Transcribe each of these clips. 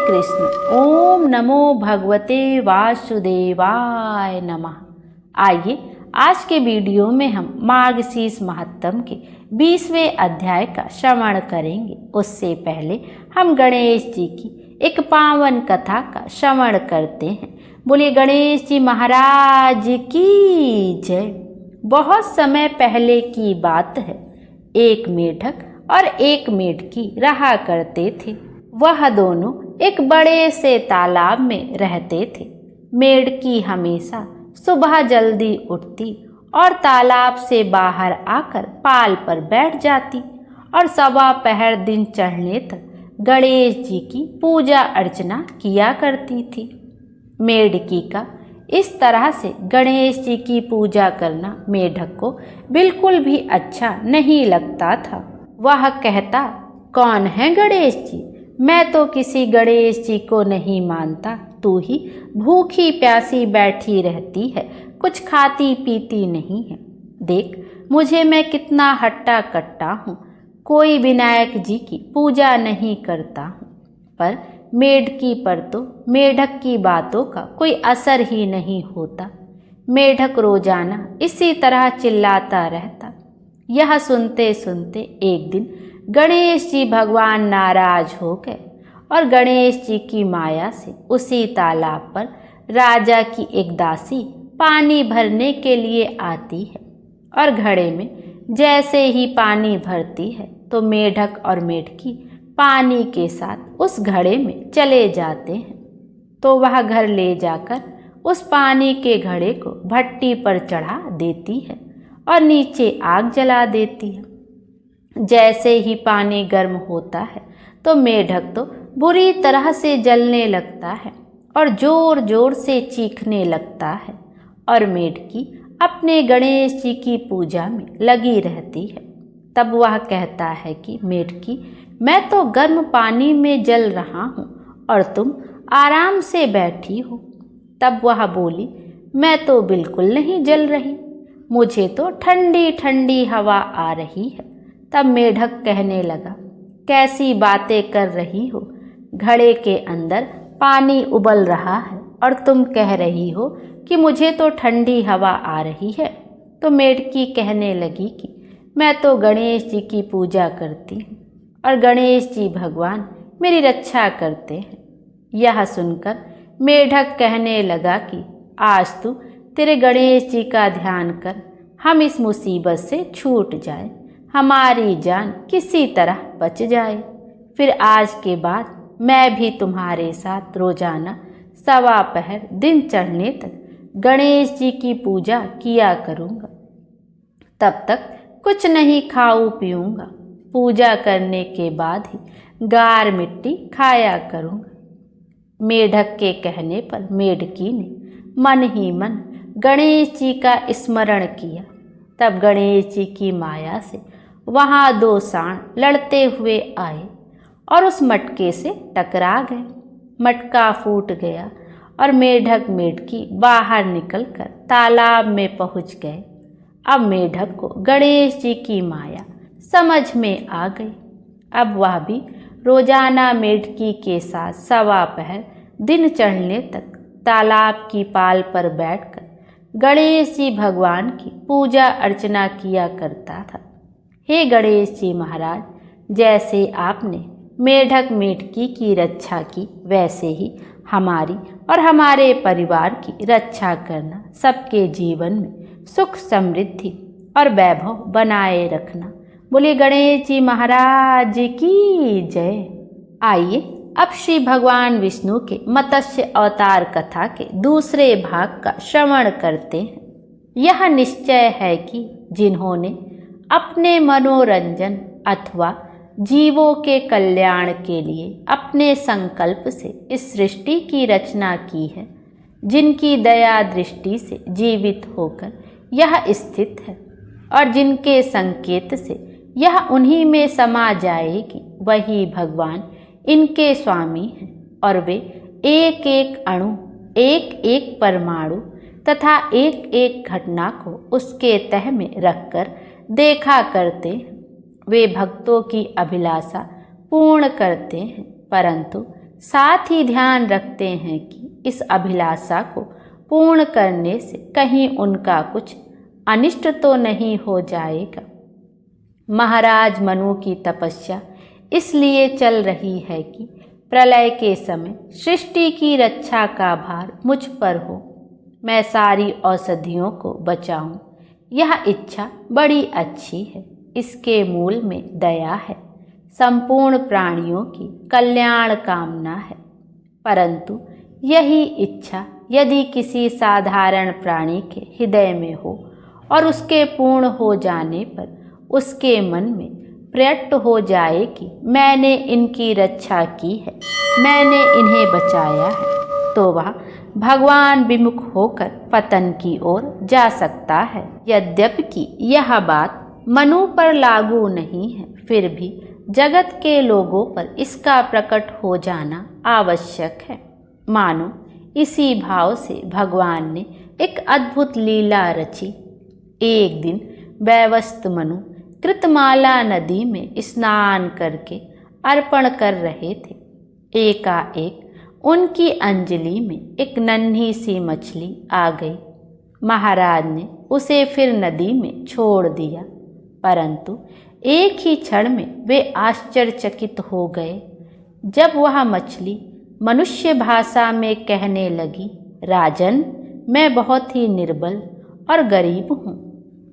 कृष्ण। ओम नमो भगवते वासुदेवाय नमः। आइए आज के वीडियो में हम मार्गशीर्ष महात्म्य के 20वें अध्याय का श्रवण करेंगे। उससे पहले हम गणेश जी की एक पावन कथा का श्रवण करते हैं। बोलिए गणेश जी महाराज की जय। बहुत समय पहले की बात है, एक मेढक और एक मेढकी रहा करते थे। वह दोनों एक बड़े से तालाब में रहते थे। मेढकी हमेशा सुबह जल्दी उठती और तालाब से बाहर आकर पाल पर बैठ जाती और सवा पहर दिन चढ़ने तक गणेश जी की पूजा अर्चना किया करती थी। मेढकी का इस तरह से गणेश जी की पूजा करना मेढक को बिल्कुल भी अच्छा नहीं लगता था। वह कहता, कौन है गणेश जी? मैं तो किसी गणेश जी को नहीं मानता। तू ही भूखी प्यासी बैठी रहती है, कुछ खाती पीती नहीं है। देख मुझे, मैं कितना हट्टा कट्टा हूँ, कोई विनायक जी की पूजा नहीं करता हूँ। पर मेढकी पर तो मेढक की बातों का कोई असर ही नहीं होता। मेढक रोजाना इसी तरह चिल्लाता रहता। यह सुनते सुनते एक दिन गणेश जी भगवान नाराज हो गए और गणेश जी की माया से उसी तालाब पर राजा की एक दासी पानी भरने के लिए आती है और घड़े में जैसे ही पानी भरती है तो मेढक और मेढकी पानी के साथ उस घड़े में चले जाते हैं। तो वह घर ले जाकर उस पानी के घड़े को भट्टी पर चढ़ा देती है और नीचे आग जला देती है। जैसे ही पानी गर्म होता है तो मेढक तो बुरी तरह से जलने लगता है और जोर जोर से चीखने लगता है और मेढकी अपने गणेश जी की पूजा में लगी रहती है। तब वह कहता है कि मेढकी, मैं तो गर्म पानी में जल रहा हूँ और तुम आराम से बैठी हो। तब वह बोली, मैं तो बिल्कुल नहीं जल रही, मुझे तो ठंडी ठंडी हवा आ रही है। तब मेढक कहने लगा, कैसी बातें कर रही हो? घड़े के अंदर पानी उबल रहा है और तुम कह रही हो कि मुझे तो ठंडी हवा आ रही है। तो मेढकी कहने लगी कि मैं तो गणेश जी की पूजा करती हूँ और गणेश जी भगवान मेरी रक्षा करते हैं। यह सुनकर मेढक कहने लगा कि आज तू तेरे गणेश जी का ध्यान कर, हम इस मुसीबत से छूट जाए, हमारी जान किसी तरह बच जाए। फिर आज के बाद मैं भी तुम्हारे साथ रोजाना सवा पहर दिन चढ़ने तक गणेश जी की पूजा किया करूँगा। तब तक कुछ नहीं खाऊं पीऊँगा, पूजा करने के बाद ही गार मिट्टी खाया करूँगा। मेढक के कहने पर मेढकी ने मन ही मन गणेश जी का स्मरण किया। तब गणेश जी की माया से वहाँ दो सांड लड़ते हुए आए और उस मटके से टकरा गए। मटका फूट गया और मेढक मेढकी बाहर निकलकर तालाब में पहुँच गए। अब मेढक को गणेश जी की माया समझ में आ गई। अब वह भी रोजाना मेढकी के साथ सवा पहर दिन चढ़ने तक तालाब की पाल पर बैठकर गणेश जी भगवान की पूजा अर्चना किया करता था। हे गणेश जी महाराज, जैसे आपने मेढक मेढकी की रक्षा की, वैसे ही हमारी और हमारे परिवार की रक्षा करना, सबके जीवन में सुख समृद्धि और वैभव बनाए रखना। बोलिए गणेश जी महाराज की जय। आइए अब श्री भगवान विष्णु के मत्स्य अवतार कथा के दूसरे भाग का श्रवण करते हैं। यह निश्चय है कि जिन्होंने अपने मनोरंजन अथवा जीवों के कल्याण के लिए अपने संकल्प से इस सृष्टि की रचना की है, जिनकी दया दृष्टि से जीवित होकर यह स्थित है और जिनके संकेत से यह उन्हीं में समा जाएगी, वही भगवान इनके स्वामी हैं और वे एक एक अणु, एक एक परमाणु तथा एक एक घटना को उसके तह में रखकर देखा करते हैं। वे भक्तों की अभिलाषा पूर्ण करते हैं, परंतु साथ ही ध्यान रखते हैं कि इस अभिलाषा को पूर्ण करने से कहीं उनका कुछ अनिष्ट तो नहीं हो जाएगा। महाराज मनु की तपस्या इसलिए चल रही है कि प्रलय के समय सृष्टि की रक्षा का भार मुझ पर हो, मैं सारी औषधियों को बचाऊं। यह इच्छा बड़ी अच्छी है, इसके मूल में दया है, संपूर्ण प्राणियों की कल्याण कामना है। परंतु यही इच्छा यदि किसी साधारण प्राणी के हृदय में हो और उसके पूर्ण हो जाने पर उसके मन में प्रकट हो जाए कि मैंने इनकी रक्षा की है, मैंने इन्हें बचाया है, तो वह भगवान विमुख होकर पतन की ओर जा सकता है। यद्यपि यह बात मनु पर लागू नहीं है, फिर भी जगत के लोगों पर इसका प्रकट हो जाना आवश्यक है। मानो इसी भाव से भगवान ने एक अद्भुत लीला रची। एक दिन वैवस्वत मनु कृतमाला नदी में स्नान करके अर्पण कर रहे थे। एकाएक उनकी अंजलि में एक नन्ही सी मछली आ गई। महाराज ने उसे फिर नदी में छोड़ दिया, परंतु एक ही क्षण में वे आश्चर्यचकित हो गए जब वह मछली मनुष्य भाषा में कहने लगी, राजन, मैं बहुत ही निर्बल और गरीब हूँ।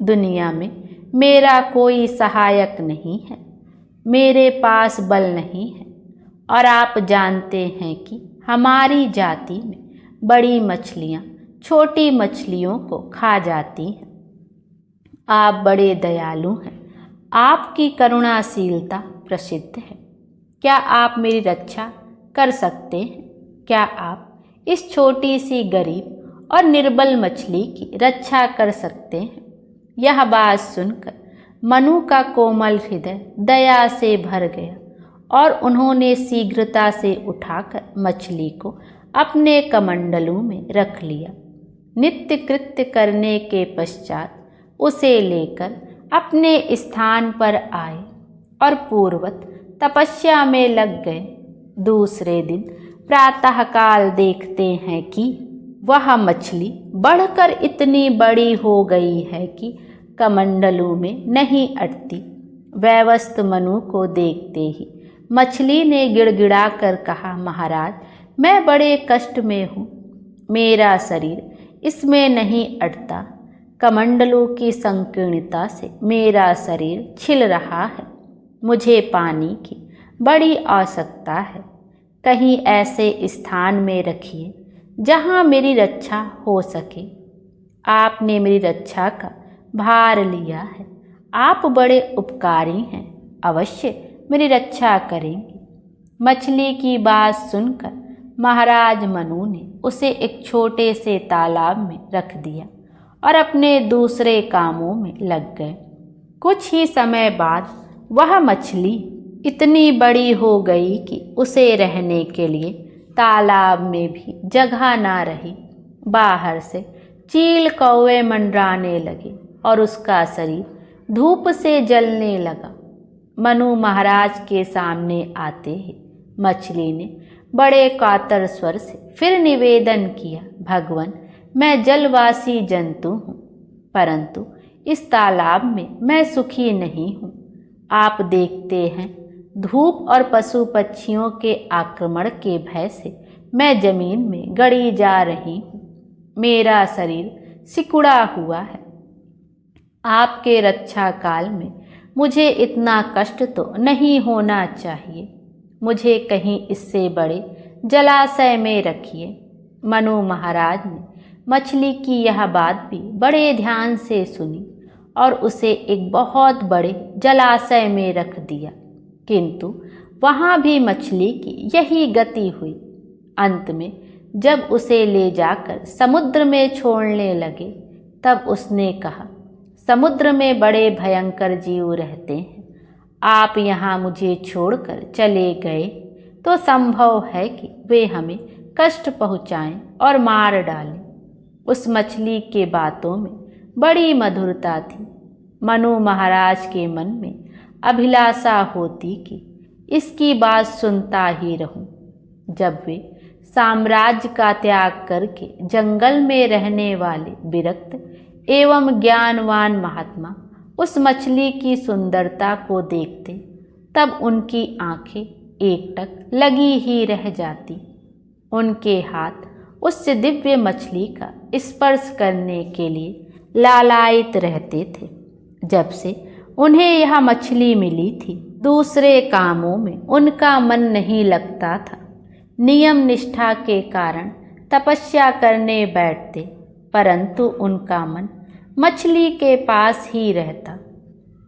दुनिया में मेरा कोई सहायक नहीं है, मेरे पास बल नहीं है, और आप जानते हैं कि हमारी जाति में बड़ी मछलियाँ छोटी मछलियों को खा जाती हैं। आप बड़े दयालु हैं, आपकी करुणाशीलता प्रसिद्ध है। क्या आप मेरी रक्षा कर सकते हैं? क्या आप इस छोटी सी गरीब और निर्बल मछली की रक्षा कर सकते हैं? यह बात सुनकर मनु का कोमल हृदय दया से भर गया और उन्होंने शीघ्रता से उठाकर मछली को अपने कमंडलों में रख लिया। नित्य कृत्य करने के पश्चात उसे लेकर अपने स्थान पर आए और पूर्वत तपस्या में लग गए। दूसरे दिन प्रातःकाल देखते हैं कि वह मछली बढ़कर इतनी बड़ी हो गई है कि कमंडलों में नहीं अटती। वैवस्वत मनु को देखते ही मछली ने गिड़गिड़ा कर कहा, महाराज, मैं बड़े कष्ट में हूँ, मेरा शरीर इसमें नहीं अटता। कमंडलों की संकीर्णता से मेरा शरीर छिल रहा है। मुझे पानी की बड़ी आवश्यकता है। कहीं ऐसे स्थान में रखिए जहाँ मेरी रक्षा हो सके। आपने मेरी रक्षा का भार लिया है, आप बड़े उपकारी हैं, अवश्य मेरी रक्षा करेंगे। मछली की बात सुनकर महाराज मनु ने उसे एक छोटे से तालाब में रख दिया और अपने दूसरे कामों में लग गए। कुछ ही समय बाद वह मछली इतनी बड़ी हो गई कि उसे रहने के लिए तालाब में भी जगह ना रही। बाहर से चील कौवे मंडराने लगे और उसका शरीर धूप से जलने लगा। मनु महाराज के सामने आते ही मछली ने बड़े कातर स्वर से फिर निवेदन किया, भगवान, मैं जलवासी जंतु हूँ, परंतु इस तालाब में मैं सुखी नहीं हूँ। आप देखते हैं, धूप और पशु पक्षियों के आक्रमण के भय से मैं जमीन में गड़ी जा रही हूँ। मेरा शरीर सिकुड़ा हुआ है। आपके रक्षा काल में मुझे इतना कष्ट तो नहीं होना चाहिए। मुझे कहीं इससे बड़े जलाशय में रखिए। मनु महाराज ने मछली की यह बात भी बड़े ध्यान से सुनी और उसे एक बहुत बड़े जलाशय में रख दिया, किंतु वहाँ भी मछली की यही गति हुई। अंत में जब उसे ले जाकर समुद्र में छोड़ने लगे, तब उसने कहा, समुद्र में बड़े भयंकर जीव रहते हैं। आप यहाँ मुझे छोड़कर चले गए तो संभव है कि वे हमें कष्ट पहुँचाएं और मार डालें। उस मछली के बातों में बड़ी मधुरता थी। मनु महाराज के मन में अभिलाषा होती कि इसकी बात सुनता ही रहूं। जब वे साम्राज्य का त्याग करके जंगल में रहने वाले विरक्त एवं ज्ञानवान महात्मा उस मछली की सुंदरता को देखते, तब उनकी आंखें एकटक लगी ही रह जाती। उनके हाथ उस दिव्य मछली का स्पर्श करने के लिए लालायित रहते थे। जब से उन्हें यह मछली मिली थी, दूसरे कामों में उनका मन नहीं लगता था। नियम निष्ठा के कारण तपस्या करने बैठते, परंतु उनका मन मछली के पास ही रहता।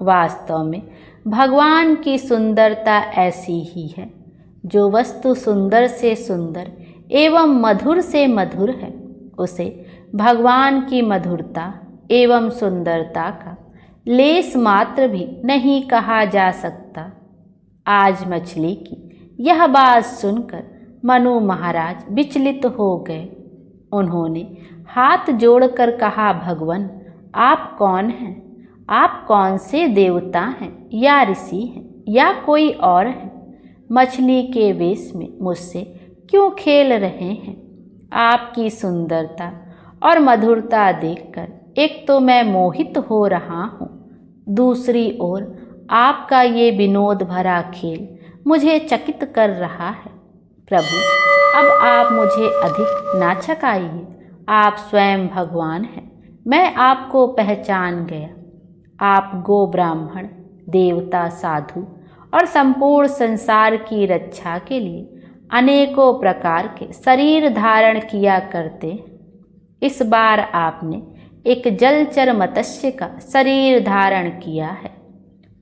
वास्तव में भगवान की सुंदरता ऐसी ही है। जो वस्तु सुंदर से सुंदर एवं मधुर से मधुर है, उसे भगवान की मधुरता एवं सुंदरता का लेस मात्र भी नहीं कहा जा सकता। आज मछली की यह बात सुनकर मनु महाराज विचलित हो गए। उन्होंने हाथ जोड़कर कहा, भगवान, आप कौन हैं? आप कौन से देवता हैं या ऋषि हैं या कोई और हैं? मछली के वेश में मुझसे क्यों खेल रहे हैं? आपकी सुंदरता और मधुरता देखकर एक तो मैं मोहित हो रहा हूँ, दूसरी ओर आपका ये विनोद भरा खेल मुझे चकित कर रहा है। प्रभु, अब आप मुझे अधिक ना छकाइए। आप स्वयं भगवान हैं। मैं आपको पहचान गया। आप गो ब्राह्मण, देवता, साधु और संपूर्ण संसार की रक्षा के लिए अनेकों प्रकार के शरीर धारण किया करते हैं। इस बार आपने एक जलचर मत्स्य का शरीर धारण किया है।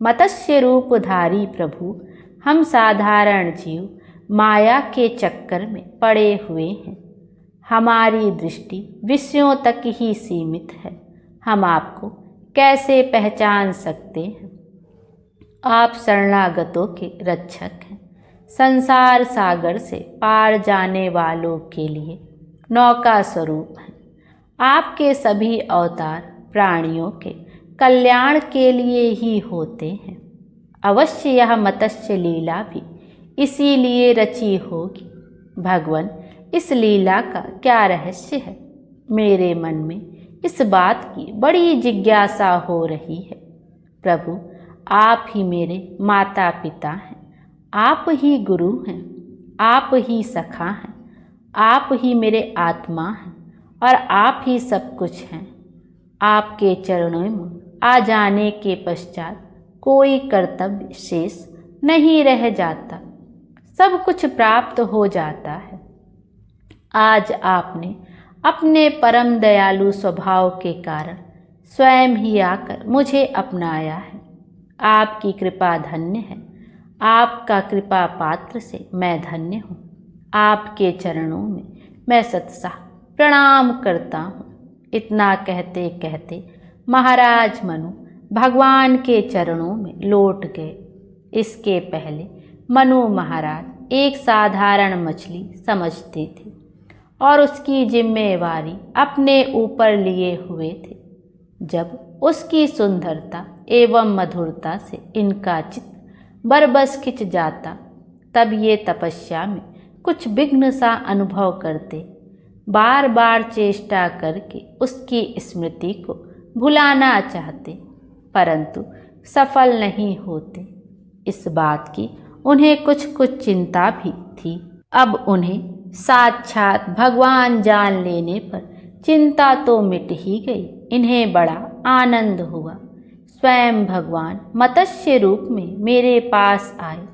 मत्स्य रूपधारी प्रभु, हम साधारण जीव माया के चक्कर में पड़े हुए हैं। हमारी दृष्टि विषयों तक ही सीमित है। हम आपको कैसे पहचान सकते हैं? आप शरणागतों के रक्षक हैं। संसार सागर से पार जाने वालों के लिए नौका स्वरूप हैं। आपके सभी अवतार प्राणियों के कल्याण के लिए ही होते हैं। अवश्य यह मत्स्य लीला भी इसीलिए रची होगी। भगवान, इस लीला का क्या रहस्य है? मेरे मन में इस बात की बड़ी जिज्ञासा हो रही है। प्रभु, आप ही मेरे माता पिता हैं, आप ही गुरु हैं, आप ही सखा हैं, आप ही मेरे आत्मा हैं और आप ही सब कुछ हैं। आपके चरणों में आ जाने के पश्चात कोई कर्तव्य शेष नहीं रह जाता, सब कुछ प्राप्त हो जाता है। आज आपने अपने परम दयालु स्वभाव के कारण स्वयं ही आकर मुझे अपनाया है। आपकी कृपा धन्य है। आपका कृपा पात्र से मैं धन्य हूँ। आपके चरणों में मैं सतसह प्रणाम करता हूँ। इतना कहते कहते महाराज मनु भगवान के चरणों में लौट गए। इसके पहले मनु महाराज एक साधारण मछली समझते थे और उसकी जिम्मेवारी अपने ऊपर लिए हुए थे। जब उसकी सुंदरता एवं मधुरता से इनका चित्त बरबस खिंच जाता, तब ये तपस्या में कुछ विघ्न सा अनुभव करते। बार बार चेष्टा करके उसकी स्मृति को भुलाना चाहते, परंतु सफल नहीं होते। इस बात की उन्हें कुछ कुछ चिंता भी थी। अब उन्हें साक्षात भगवान जान लेने पर चिंता तो मिट ही गई। इन्हें बड़ा आनंद हुआ। स्वयं भगवान मत्स्य रूप में मेरे पास आए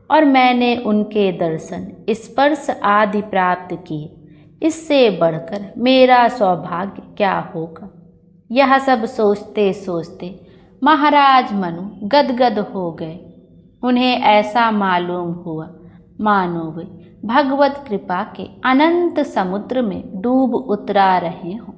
और मैंने उनके दर्शन, स्पर्श आदि प्राप्त किए। इससे बढ़कर मेरा सौभाग्य क्या होगा? यह सब सोचते सोचते महाराज मनु गदगद हो गए। उन्हें ऐसा मालूम हुआ मानो वे भगवत कृपा के अनंत समुद्र में डूब उतरा रहे हों।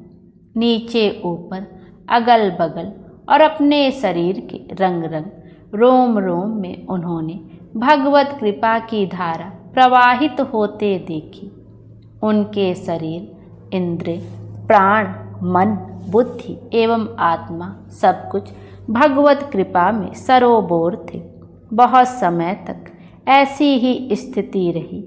नीचे ऊपर, अगल बगल और अपने शरीर के रंग रंग, रोम रोम में उन्होंने भगवत कृपा की धारा प्रवाहित होते देखी। उनके शरीर, इंद्रिय, प्राण, मन, बुद्धि एवं आत्मा सब कुछ भगवत कृपा में सरोबोर थे। बहुत समय तक ऐसी ही स्थिति रही।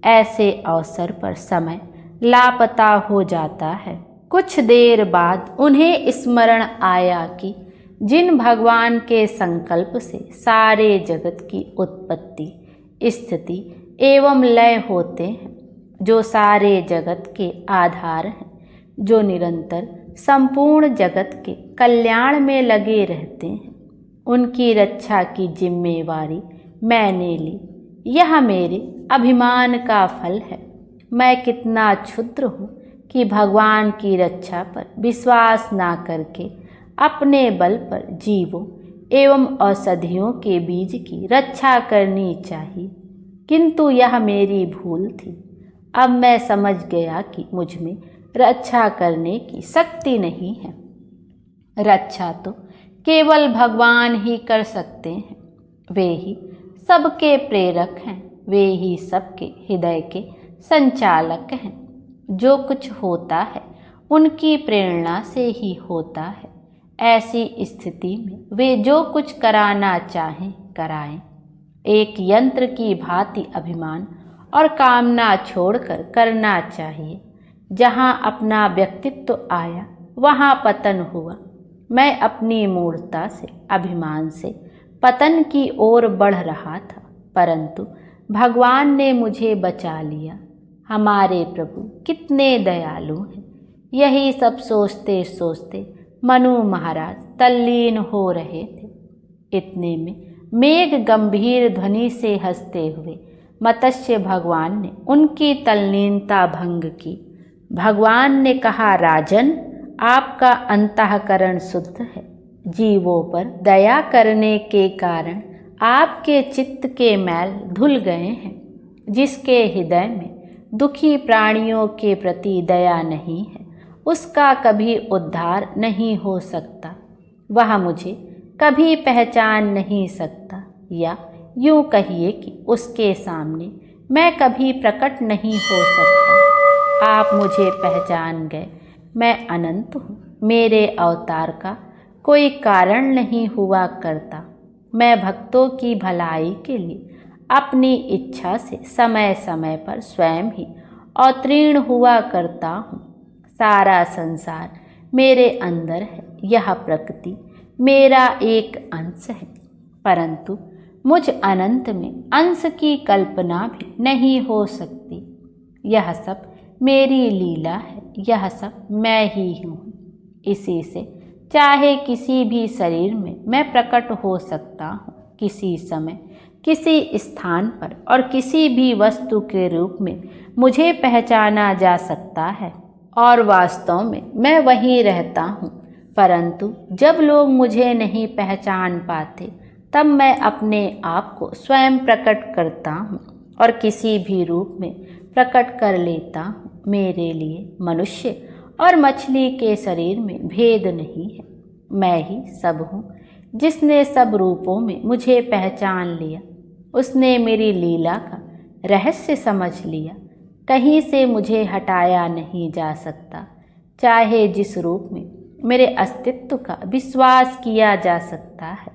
ऐसे अवसर पर समय लापता हो जाता है। कुछ देर बाद उन्हें स्मरण आया कि जिन भगवान के संकल्प से सारे जगत की उत्पत्ति, स्थिति एवं लय होते हैं, जो सारे जगत के आधार हैं, जो निरंतर संपूर्ण जगत के कल्याण में लगे रहते हैं, उनकी रक्षा की जिम्मेवारी मैंने ली। यह मेरे अभिमान का फल है। मैं कितना क्षुद्र हूँ कि भगवान की रक्षा पर विश्वास ना करके अपने बल पर जीवों एवं औषधियों के बीज की रक्षा करनी चाहिए, किंतु यह मेरी भूल थी। अब मैं समझ गया कि मुझ में रक्षा करने की शक्ति नहीं है। रक्षा तो केवल भगवान ही कर सकते हैं। वे ही सबके प्रेरक हैं, वे ही सबके हृदय के संचालक हैं। जो कुछ होता है उनकी प्रेरणा से ही होता है। ऐसी स्थिति में वे जो कुछ कराना चाहें कराएं। एक यंत्र की भांति अभिमान और कामना छोड़कर करना चाहिए। जहाँ अपना व्यक्तित्व आया वहाँ पतन हुआ। मैं अपनी मूर्खता से, अभिमान से पतन की ओर बढ़ रहा था, परंतु भगवान ने मुझे बचा लिया। हमारे प्रभु कितने दयालु हैं। यही सब सोचते सोचते मनु महाराज तल्लीन हो रहे थे। इतने में मेघ गंभीर ध्वनि से हंसते हुए मत्स्य भगवान ने उनकी तल्लीनता भंग की। भगवान ने कहा, राजन, आपका अंतःकरण शुद्ध है। जीवों पर दया करने के कारण आपके चित्त के मैल धुल गए हैं। जिसके हृदय में दुखी प्राणियों के प्रति दया नहीं है, उसका कभी उद्धार नहीं हो सकता। वह मुझे कभी पहचान नहीं सकता, या यूँ कहिए कि उसके सामने मैं कभी प्रकट नहीं हो सकता। आप मुझे पहचान गए। मैं अनंत हूँ। मेरे अवतार का कोई कारण नहीं हुआ करता। मैं भक्तों की भलाई के लिए अपनी इच्छा से समय समय पर स्वयं ही अवतीर्ण हुआ करता हूँ। सारा संसार मेरे अंदर है। यह प्रकृति मेरा एक अंश है, परंतु मुझ अनंत में अंश की कल्पना भी नहीं हो सकती। यह सब मेरी लीला है। यह सब मैं ही हूँ। इसी से चाहे किसी भी शरीर में मैं प्रकट हो सकता हूँ, किसी समय, किसी स्थान पर और किसी भी वस्तु के रूप में मुझे पहचाना जा सकता है, और वास्तव में मैं वहीं रहता हूँ। परंतु जब लोग मुझे नहीं पहचान पाते, तब मैं अपने आप को स्वयं प्रकट करता हूँ और किसी भी रूप में प्रकट कर लेता हूँ। मेरे लिए मनुष्य और मछली के शरीर में भेद नहीं है। मैं ही सब हूँ। जिसने सब रूपों में मुझे पहचान लिया, उसने मेरी लीला का रहस्य समझ लिया। कहीं से मुझे हटाया नहीं जा सकता। चाहे जिस रूप में मेरे अस्तित्व का विश्वास किया जा सकता है।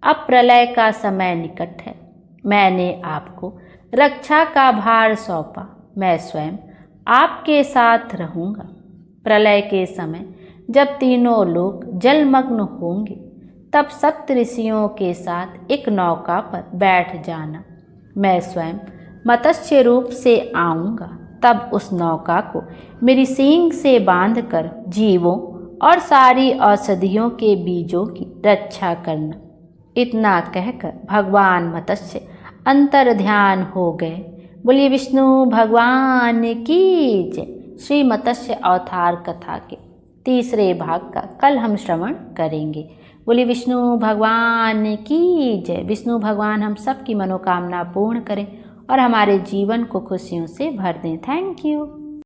अब प्रलय का समय निकट है। मैंने आपको रक्षा का भार सौंपा। मैं स्वयं आपके साथ रहूँगा। प्रलय के समय जब तीनों लोग जलमग्न होंगे, तब सप्त ऋषियों के साथ एक नौका पर बैठ जाना। मैं स्वयं मत्स्य रूप से आऊँगा। तब उस नौका को मेरी सींग से बांधकर जीवों और सारी औषधियों के बीजों की रक्षा करना। इतना कहकर भगवान मत्स्य अंतर ध्यान हो गए। बोलिए विष्णु भगवान की जय। श्री मत्स्य अवतार कथा के तीसरे भाग का कल हम श्रवण करेंगे। बोलिए विष्णु भगवान की जय। विष्णु भगवान हम सब की मनोकामना पूर्ण करें और हमारे जीवन को खुशियों से भर दें। Thank you.